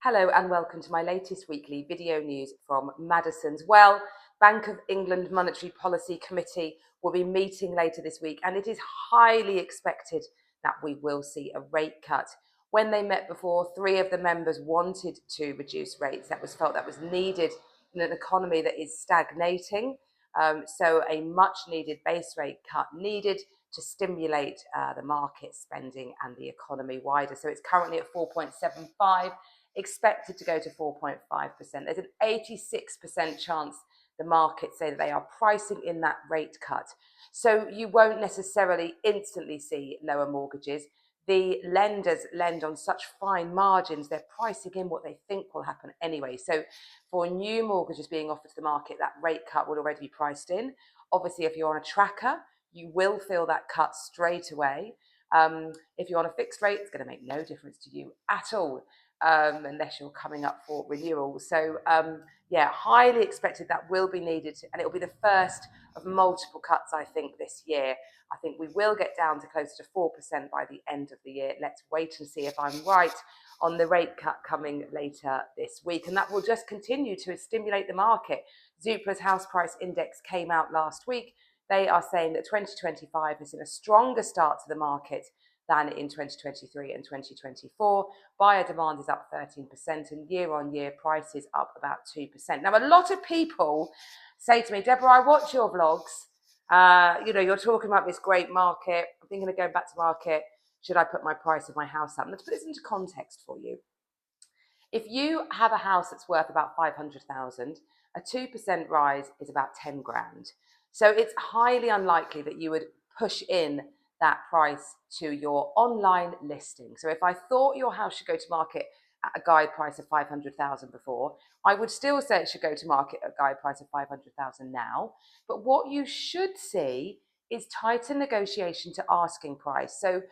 Hello and welcome to my latest weekly video news from Madison's. Well, Bank of England Monetary Policy Committee will be meeting later this week, and it is highly expected that we will see a rate cut. When they met before, three of the members wanted to reduce rates. That was felt that was needed in an economy that is stagnating. So a much needed base rate cut needed to stimulate the market spending and the economy wider. So it's currently at 4.75. Expected to go to 4.5%. There's an 86% chance the markets say that they are pricing in that rate cut. So you won't necessarily instantly see lower mortgages. The lenders lend on such fine margins, they're pricing in what they think will happen anyway. So for new mortgages being offered to the market, that rate cut will already be priced in. Obviously, if you're on a tracker, you will feel that cut straight away. If you're on a fixed rate, it's going to make no difference to you at all. Unless you're coming up for renewal. So yeah, highly expected that will be needed, and it will be the first of multiple cuts, I think, this year. I think we will get down to closer to 4% by the end of the year. Let's wait and see if I'm right on the rate cut coming later this week, and that will just continue to stimulate the market. Zoopla's house price index came out last week. They are saying that 2025 is in a stronger start to the market than in 2023 and 2024. Buyer demand is up 13% and year-on-year prices up about 2%. Now, a lot of people say to me, Deborah, I watch your vlogs. You're talking about this great market. I'm thinking of going back to market. Should I put my price of my house up? Let's put this into context for you. If you have a house that's worth about 500,000, a 2% rise is about 10 grand. So it's highly unlikely that you would push in that price to your online listing. So if I thought your house should go to market at a guide price of 500,000 before, I would still say it should go to market at a guide price of 500,000 now. But what you should see is tighter negotiation to asking price. So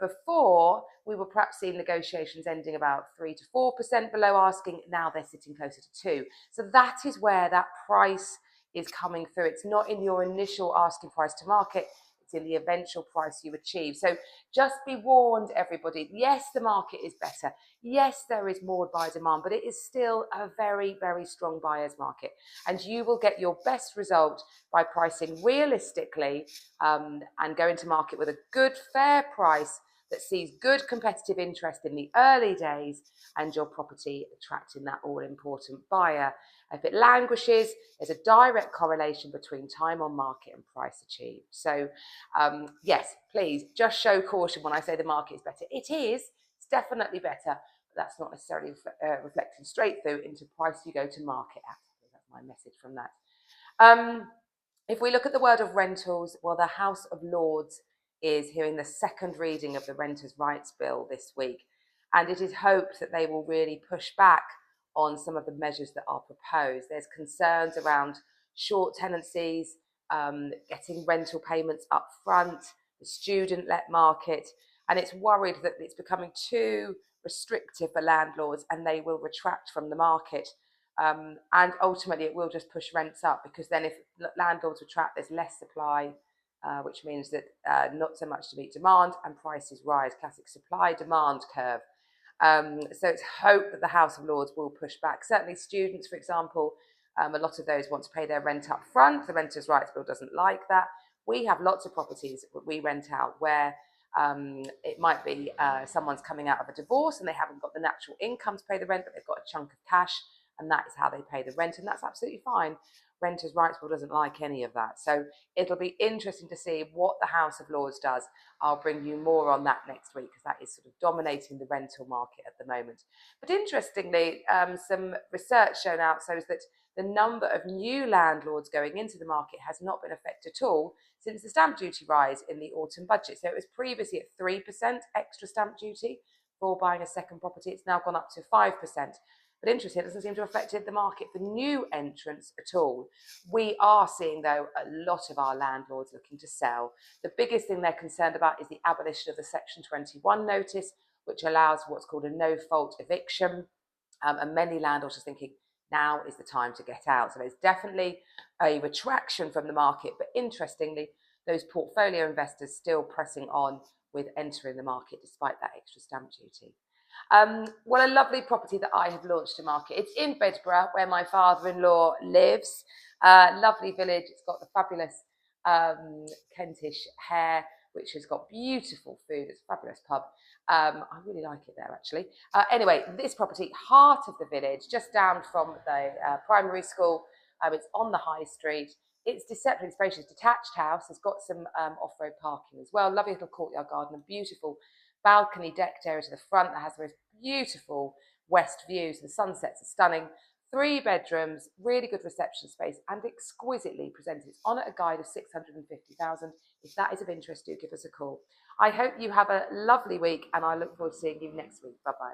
before, we were perhaps seeing negotiations ending about 3 to 4% below asking. Now they're sitting closer to 2. So that is where that price is coming through. It's not in your initial asking price to market. It's in the eventual price you achieve. So just be warned, everybody. Yes, the market is better. Yes, there is more buyer demand, but it is still a very, very strong buyer's market. And you will get your best result by pricing realistically and going to market with a good, fair price that sees good competitive interest in the early days and your property attracting that all-important buyer. If it languishes, there's a direct correlation between time on market and price achieved. So yes, please just show caution when I say the market is better. It is. It's definitely better, but that's not necessarily reflecting straight through into price you go to market at. That's my message from that. If we look at the world of rentals, well, the House of Lords is hearing the second reading of the Renters' Rights Bill this week, and it is hoped that they will really push back on some of the measures that are proposed. There's concerns around short tenancies, getting rental payments up front, the student-let market, and it's worried that it's becoming too restrictive for landlords and they will retract from the market. And ultimately, it will just push rents up, because then if landlords retract, there's less supply, which means that not so much to meet demand and prices rise. Classic supply-demand curve. So it's hoped that the House of Lords will push back. Certainly students, for example, a lot of those want to pay their rent up front. The Renters' Rights Bill doesn't like that. We have lots of properties that we rent out where it might be someone's coming out of a divorce and they haven't got the natural income to pay the rent, but they've got a chunk of cash, and that is how they pay the rent, and that's absolutely fine. Renters' Rights Bill doesn't like any of that. So it'll be interesting to see what the House of Lords does. I'll bring you more on that next week, because that is sort of dominating the rental market at the moment. But interestingly, some research shown out shows that the number of new landlords going into the market has not been affected at all since the stamp duty rise in the autumn budget. So it was previously at 3% extra stamp duty for buying a second property. It's now gone up to 5%. But interesting, it doesn't seem to have affected the market for new entrants at all. We are seeing, though, a lot of our landlords looking to sell. The biggest thing they're concerned about is the abolition of the Section 21 notice, which allows what's called a no-fault eviction. And many landlords are thinking, now is the time to get out. So there's definitely a retraction from the market. But interestingly, those portfolio investors still pressing on with entering the market despite that extra stamp duty. Well, a lovely property that I have launched to market. It's in Bidborough, where my father-in-law lives. Lovely village. It's got the fabulous Kentish hare, which has got beautiful food. It's a fabulous pub. I really like it there, actually. Anyway, this property, heart of the village, just down from the primary school. It's on the high street. It's deceptively spacious, detached house. It's got some off-road parking as well. Lovely little courtyard garden and beautiful balcony decked area to the front that has the most beautiful west views. The sunsets are stunning. 3 bedrooms, really good reception space, and exquisitely presented. It's on at a guide of 650,000. If that is of interest, do give us a call. I hope you have a lovely week, and I look forward to seeing you next week. Bye bye.